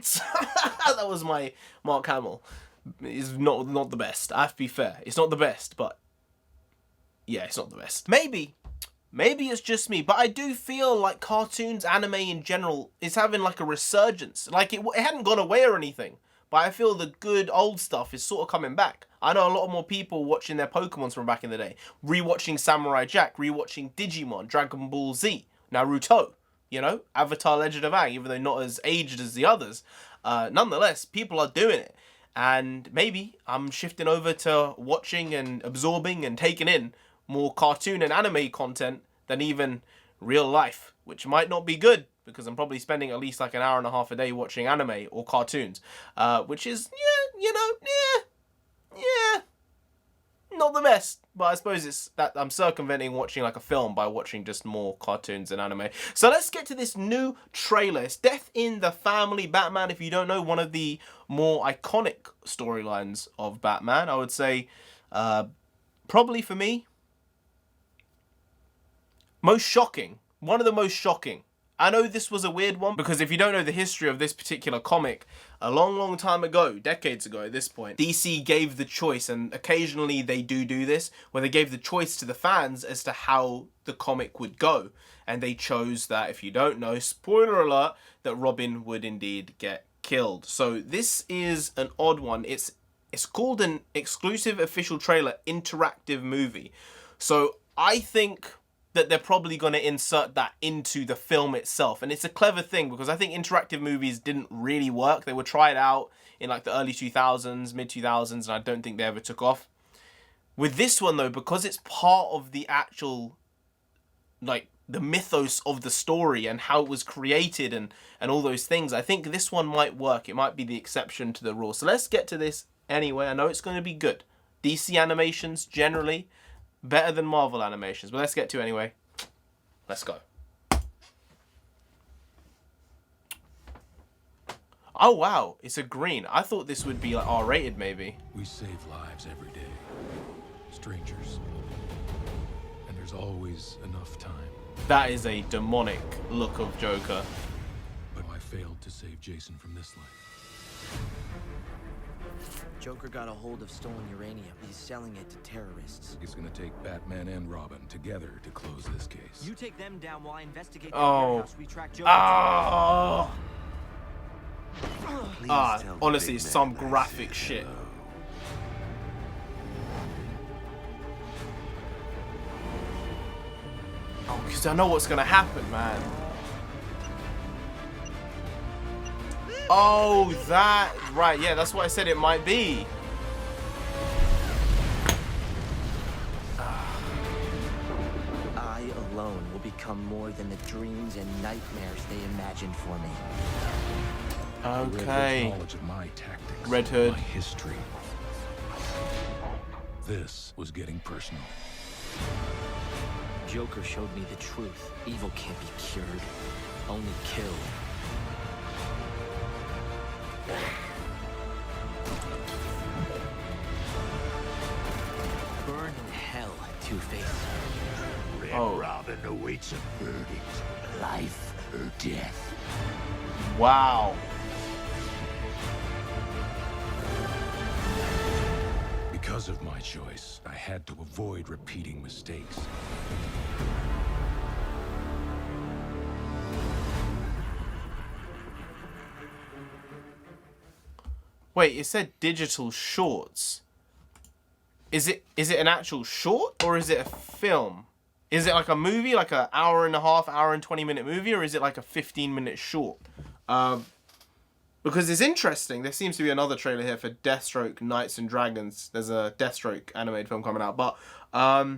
that? That was my Mark Hamill. It's not the best. I have to be fair. It's not the best, but yeah, it's not the best. Maybe it's just me, but I do feel like cartoons, anime in general, is having like a resurgence. Like it hadn't gone away or anything, but I feel the good old stuff is sort of coming back. I know a lot more people watching their Pokemons from back in the day, rewatching Samurai Jack, rewatching Digimon, Dragon Ball Z, Naruto, you know, Avatar Legend of Aang, even though not as aged as the others. Nonetheless, people are doing it. And maybe I'm shifting over to watching and absorbing and taking in more cartoon and anime content than even real life, which might not be good because I'm probably spending at least like an hour and a half a day watching anime or cartoons, which is, not the best. But I suppose it's that I'm circumventing watching like a film by watching just more cartoons and anime. So let's get to this new trailer. It's Death in the Family Batman. If you don't know, one of the more iconic storylines of Batman, I would say, probably for me, most shocking. One of the most shocking. I know this was a weird one because if you don't know the history of this particular comic, a long time ago, decades ago at this point, DC gave the choice, and occasionally they do this, where they gave the choice to the fans as to how the comic would go. And they chose that, if you don't know, spoiler alert, that Robin would indeed get killed. So this is an odd one. It's called an exclusive official trailer interactive movie. So I think that they're probably going to insert that into the film itself. And it's a clever thing because I think interactive movies didn't really work. They were tried out in like the early 2000s, mid 2000s, and I don't think they ever took off. With this one though, because it's part of the actual, like, the mythos of the story and how it was created and all those things, I think this one might work. It might be the exception to the rule. So let's get to this anyway. I know it's going to be good. DC animations generally better than Marvel animations, but let's get to it anyway. Let's go. Oh wow, it's a green. I thought this would be like R-rated maybe. We save lives every day. Strangers. And there's always enough time. That is a demonic look of Joker. But I failed to save Jason from this life. Joker got a hold of stolen uranium. He's selling it to terrorists. It's gonna take Batman and Robin together to close this case. You take them down while I investigate the Oh. warehouse we track Joker. Oh. Please tell Honestly, the big some man I graphic said shit. hello. Oh, because I know what's gonna happen, man. Oh, that, right, yeah, that's what I said it might be. I alone will become more than the dreams and nightmares they imagined for me. Okay. Knowledge of my tactics, Red Hood. my history. This was getting personal. Joker showed me the truth. Evil can't be cured, only killed. Burn in hell, Two-Face. Oh. Robin awaits a verdict. Life or death. Wow. Because of my choice, I had to avoid repeating mistakes. Wait, it said digital shorts. Is it an actual short or is it a film? Is it like a movie, like an hour and a half, hour and 20-minute movie, or is it like a 15-minute short? Because it's interesting. There seems to be another trailer here for Deathstroke, Knights and Dragons. There's a Deathstroke animated film coming out, but odd.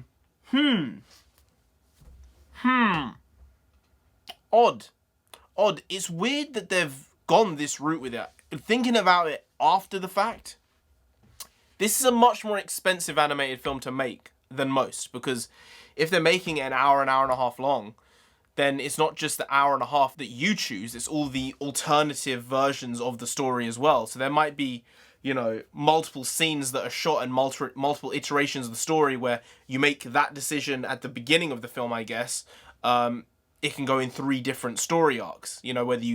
It's weird that they've gone this route with it. Thinking about it after the fact, this is a much more expensive animated film to make than most, because if they're making it an hour and a half long, then it's not just the hour and a half that you choose, it's all the alternative versions of the story as well. So there might be, you know, multiple scenes that are shot and multiple iterations of the story where you make that decision at the beginning of the film, I guess, it can go in 3 different story arcs. You know, whether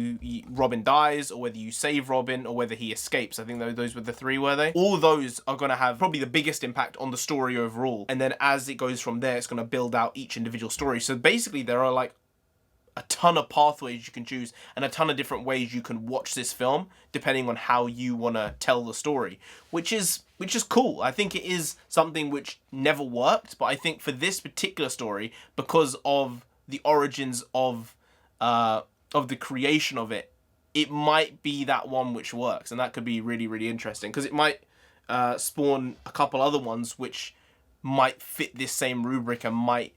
Robin dies, or whether you save Robin, or whether he escapes. I think those were the 3, were they? All those are going to have probably the biggest impact on the story overall. And then as it goes from there, it's going to build out each individual story. So basically, there are like a ton of pathways you can choose and a ton of different ways you can watch this film depending on how you want to tell the story, which is cool. I think it is something which never worked, but I think for this particular story, because of the origins of the creation of it, it might be that one which works, and that could be really, really interesting, because it might spawn a couple other ones which might fit this same rubric and might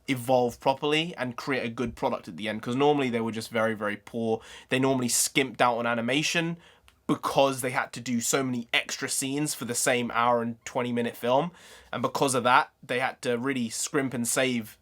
evolve properly and create a good product at the end, because normally they were just very, very poor. They normally skimped out on animation because they had to do so many extra scenes for the same hour and 20-minute film, and because of that, they had to really scrimp and save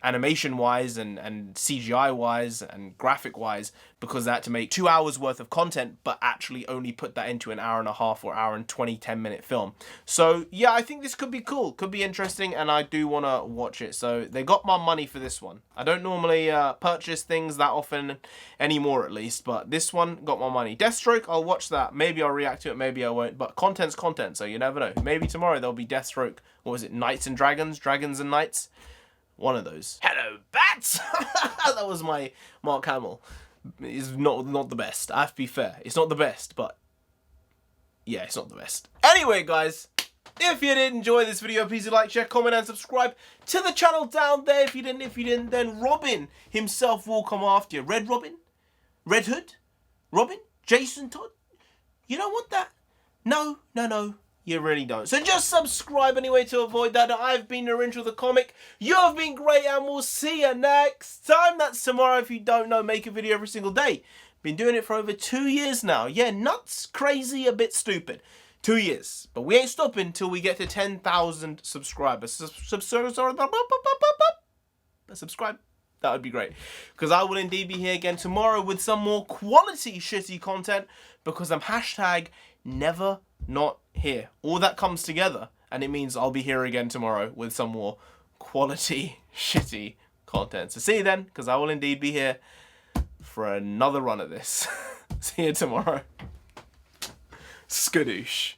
animation-wise and CGI-wise and graphic-wise, because they had to make 2 hours worth of content, but actually only put that into an hour and a half or hour and 10-minute film. So yeah, I think this could be cool, could be interesting, and I do want to watch it. So they got my money for this one. I don't normally purchase things that often anymore, at least, but this one got my money. Deathstroke, I'll watch that. Maybe I'll react to it, maybe I won't, but content's content, so you never know. Maybe tomorrow there'll be Deathstroke, what was it, Knights and Dragons? Dragons and Knights? One of those. Hello, bats! That was my Mark Hamill. It's not the best. I have to be fair. It's not the best, but yeah, it's not the best. Anyway, guys, if you did enjoy this video, please do like, share, comment, and subscribe to the channel down there. If you didn't, then Robin himself will come after you. Red Robin? Red Hood? Robin? Jason Todd? You don't want that? No. You really don't. So just subscribe anyway to avoid that. I've been NarendraTheComic. You have been great, and we'll see you next time. That's tomorrow. If you don't know, make a video every single day. Been doing it for over 2 years now. Yeah, nuts, crazy, a bit stupid. 2 years. But we ain't stopping till we get to 10,000 subscribers. Subscribe. That would be great. Because I will indeed be here again tomorrow with some more quality shitty content, because I'm hashtag never not here. All that comes together, and it means I'll be here again tomorrow with some more quality shitty content. So see you then, because I will indeed be here for another run at this. See you tomorrow. Skadoosh.